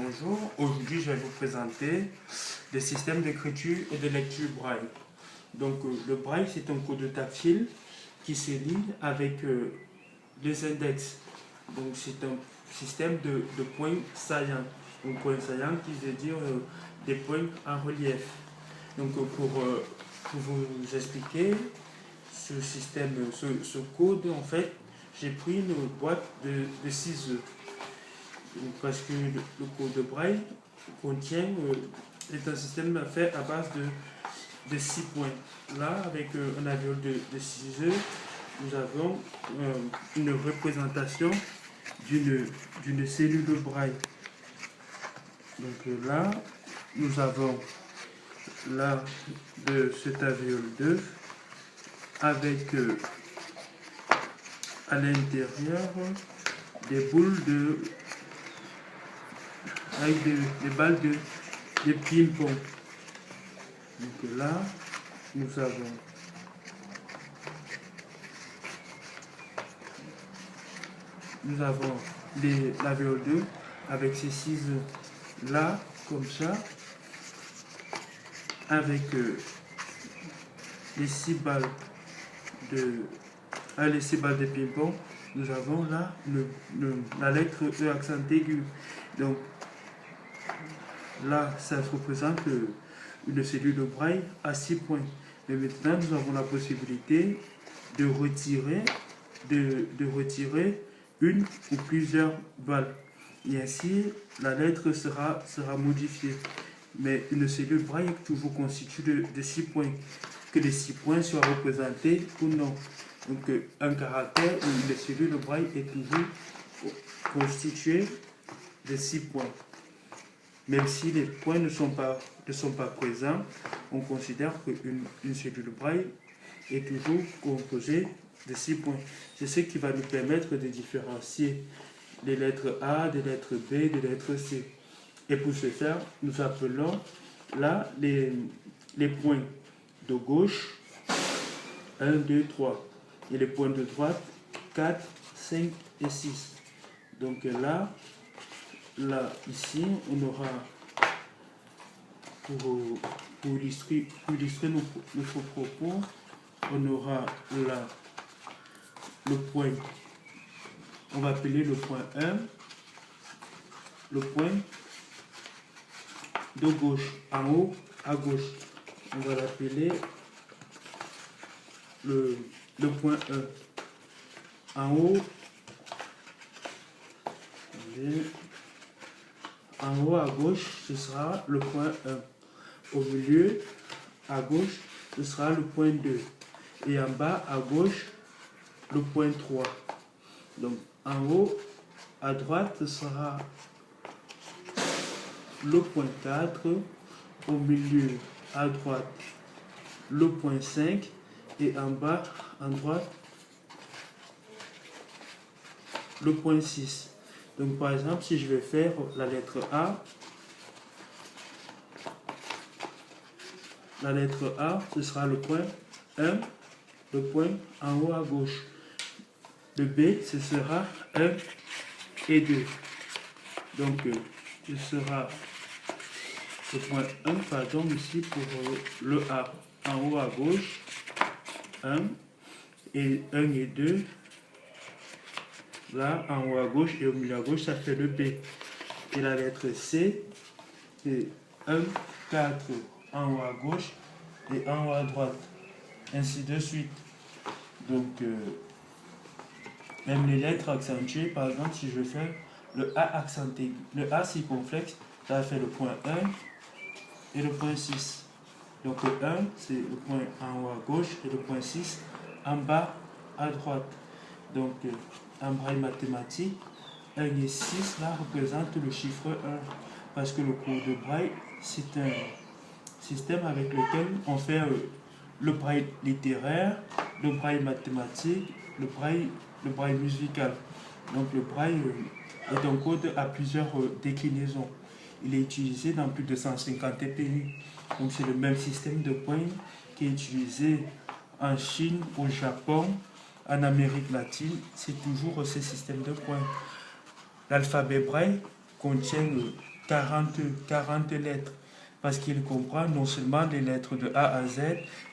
bonjour. Aujourd'hui, je vais vous présenter des systèmes d'écriture et de lecture braille. Donc, le braille, c'est un code tactile qui se lie avec les index. Donc, c'est un système de points saillants. Un point saillant qui veut dire des points en relief. Donc, pour vous expliquer ce système, ce code, en fait, j'ai pris une boîte de ciseaux. Parce que le code de braille contient est un système fait à base de 6 points. Là, avec un alvéole de ciseaux, nous avons une représentation d'une cellule de braille. Donc là, nous avons là de cet alvéole 2 avec à l'intérieur des boules avec des balles de ping-pong. Donc là, nous avons l'alvéole 2 avec ces ciseaux là, comme ça, avec les 6 balles de ping-pong. Nous avons là la lettre E accent aigu. Donc là, ça représente une cellule de braille à 6 points. Mais maintenant, nous avons la possibilité de retirer une ou plusieurs balles. Et ainsi, la lettre sera modifiée. Mais une cellule braille est toujours constituée de 6 points. Que les 6 points soient représentés ou non. Donc, un caractère ou une cellule braille est toujours constituée de 6 points. Même si les points ne sont pas présents, on considère qu'une cellule braille est toujours composée de 6 points. C'est ce qui va nous permettre de différencier les lettres A, des lettres B, des lettres C. Et pour ce faire, nous appelons là les points de gauche 1, 2, 3 et les points de droite 4, 5 et 6. Donc là, ici, on aura, pour illustrer notre propos, on aura là le point, on va appeler le point 1, le point de gauche, en haut à gauche. On va l'appeler le point 1. En haut, à gauche, ce sera le point 1. Au milieu, à gauche, ce sera le point 2. Et en bas, à gauche, le point 3. Donc, en haut, à droite, ce sera le point 4. Au milieu, à droite, le point 5. Et en bas, à droite, le point 6. Donc, par exemple, si je vais faire la lettre A, ce sera le point 1, le point en haut à gauche. Le B, ce sera 1 et 2. Donc, ce sera le point 1, pardon, ici pour le A en haut à gauche, 1 et 2. Là, en haut à gauche et au milieu à gauche, ça fait le B. Et la lettre C, c'est 1, 4 en haut à gauche et en haut à droite. Ainsi de suite. Donc, même les lettres accentuées, par exemple, si je fais le A accenté, le A circonflexe, ça va faire le point 1 et le point 6. Donc, le 1, c'est le point en haut à gauche et le point 6 en bas à droite. Donc, en braille mathématique, 1 et 6 là représentent le chiffre 1 parce que le code de braille, c'est un système avec lequel on fait le braille littéraire, le braille mathématique, le braille musical. Donc le braille est un code à plusieurs déclinaisons. Il est utilisé dans plus de 150 pays. Donc c'est le même système de points qui est utilisé en Chine, au Japon, en Amérique latine. C'est toujours ce système de points. L'alphabet braille contient 40 lettres, parce qu'il comprend non seulement les lettres de A à Z,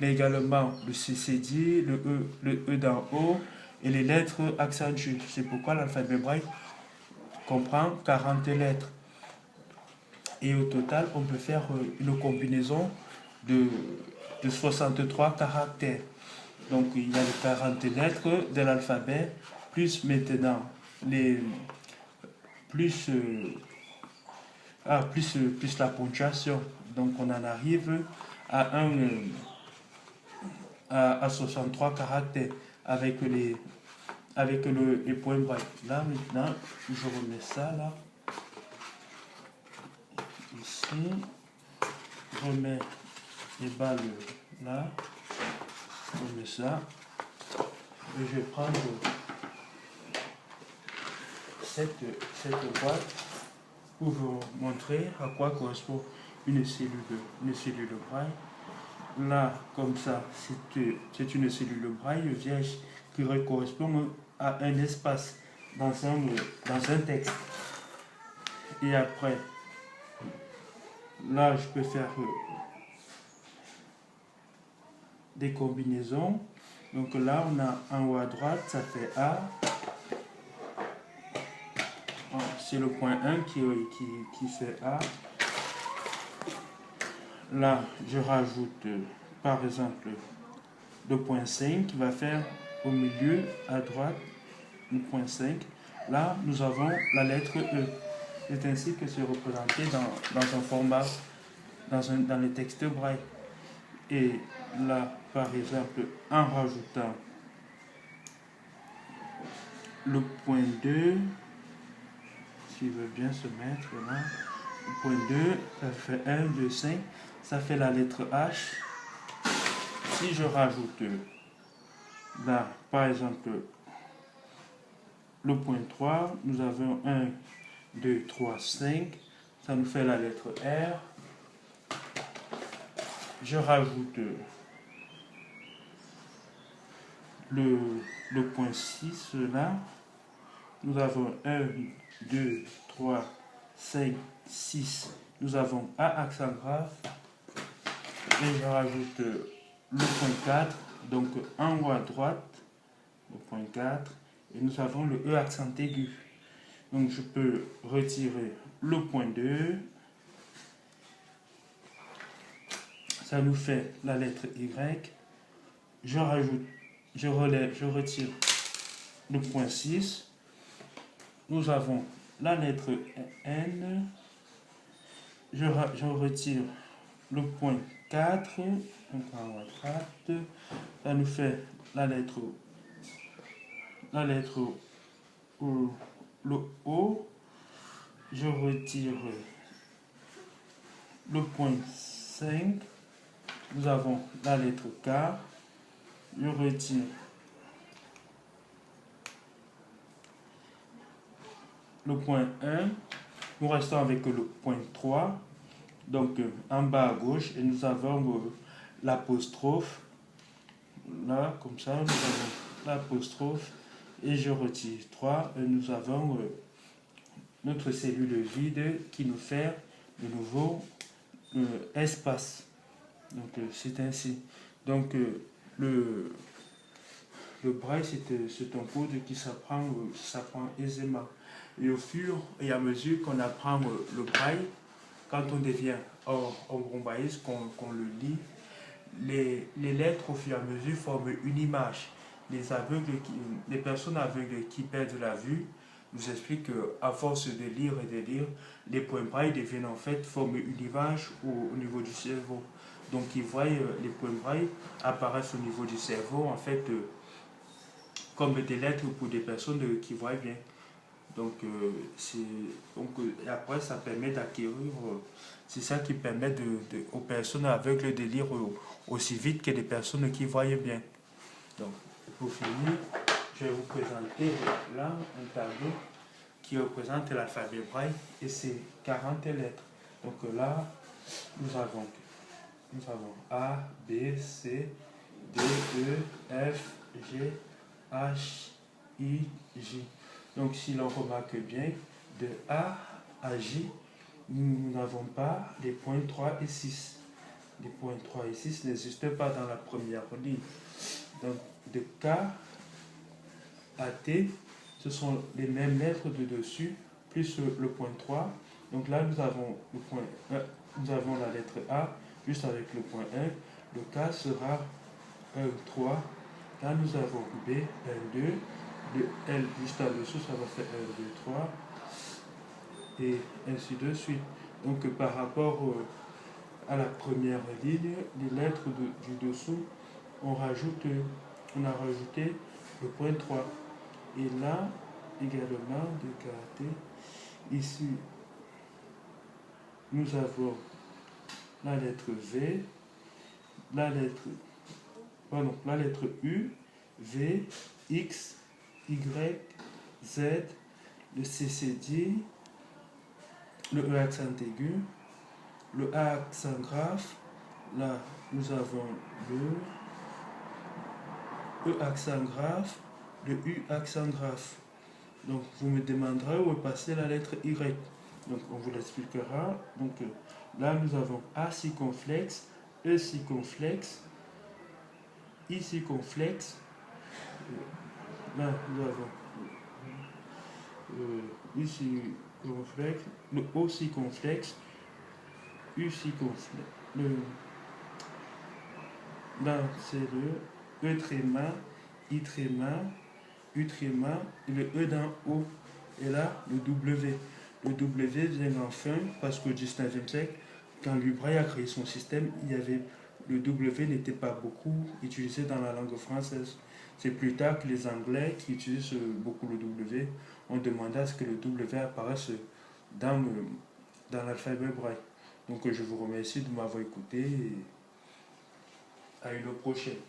mais également le CCD, le E d'en haut et les lettres accentuées. C'est pourquoi l'alphabet braille comprend 40 lettres. Et au total, on peut faire une combinaison de 63 caractères. Donc il y a les 40 lettres de l'alphabet, plus maintenant les plus, plus la ponctuation. Donc on en arrive à, à 63 caractères avec les points braille. Là maintenant, je remets ça là. Ici, je remets les balles là. Je remets ça. Et je vais prendre cette boîte pour vous montrer à quoi correspond une cellule braille. Là, comme ça, c'est une cellule braille vierge qui correspond à un espace dans un texte. Et après, là, je peux faire des combinaisons. Donc là, on a en haut à droite, ça fait A. C'est le point 1 qui fait A. Là, je rajoute, par exemple, le point 5 qui va faire au milieu, à droite, le point 5. Là, nous avons la lettre E. C'est ainsi que c'est représenté dans un format, dans le texte braille. Et là, par exemple, en rajoutant le point 2, s'il veut bien se mettre là, le point 2, ça fait 1, 2, 5, ça fait la lettre H. Si je rajoute là, par exemple, le point 3, nous avons 1, 2, 3, 5, ça nous fait la lettre R. Je rajoute le point 6 là, nous avons 1, 2, 3, 5, 6, nous avons A accent grave, et je rajoute le point 4, donc en haut à droite, le point 4, et nous avons le E accent aigu. Donc je peux retirer le point 2, ça nous fait la lettre Y, je retire le point 6, nous avons la lettre N, je retire le point 4, donc en haut à droite, ça nous fait la lettre O, le O, je retire le point 5, nous avons la lettre K, je retire le point 1, nous restons avec le point 3, donc en bas à gauche, et nous avons l'apostrophe, là, comme ça, nous avons l'apostrophe, et je retire 3, et nous avons notre cellule vide qui nous fait de nouveau espace. Donc c'est ainsi. Donc le braille, c'est un code qui s'apprend aisément. Et au fur et à mesure qu'on apprend le braille, quand on devient bon brailliste, qu'on le lit, les lettres au fur et à mesure forment une image. Les personnes aveugles qui perdent la vue nous expliquent qu'à force de lire et de lire, les points braille deviennent en fait former une image au niveau du cerveau. Donc ils voient les points braille apparaissent au niveau du cerveau en fait comme des lettres pour des personnes qui voient bien. Donc, et après, ça permet d'acquérir, c'est ça qui permet aux personnes aveugles de lire aussi vite que des personnes qui voient bien. Donc, pour finir, je vais vous présenter là un tableau qui représente l'alphabet braille et ses 40 lettres. Donc là, nous avons A, B, C, D, E, F, G, H, I, J. Donc si l'on remarque bien, de A à J, nous n'avons pas les points 3 et 6. Les points 3 et 6 n'existent pas dans la première ligne. Donc, de K à T, ce sont les mêmes lettres de dessus, plus le point 3. Donc là, nous avons le point 1, nous avons la lettre A, juste avec le point 1. Le K sera 1, 3. Là, nous avons B, 1, 2. Le L juste en dessous, ça va faire 1, 2, 3. Et ainsi de suite. Donc, par rapport à la première ligne, les lettres du dessous, on a rajouté le point 3. Et là, également, de caractère, ici, nous avons la lettre V, la lettre U, V, X, Y, Z, le CCD, le E accent aigu, le A accent grave, là nous avons le E accent grave, le U accent grave. Donc vous me demanderez où est passée la lettre Y. Donc on vous l'expliquera. Donc là nous avons A circonflexe, E circonflexe, I circonflexe. Là nous avons I circonflexe, le O circonflexe, U circonflexe. Là c'est le E tréma, I tréma, U tréma et le E d'en haut. Et là le W. Le W vient enfin parce qu'au 19e siècle, quand Louis Braille a créé son système, le W n'était pas beaucoup utilisé dans la langue française. C'est plus tard que les Anglais, qui utilisent beaucoup le W, ont demandé à ce que le W apparaisse dans l'alphabet Braille. Donc je vous remercie de m'avoir écouté et à une prochaine.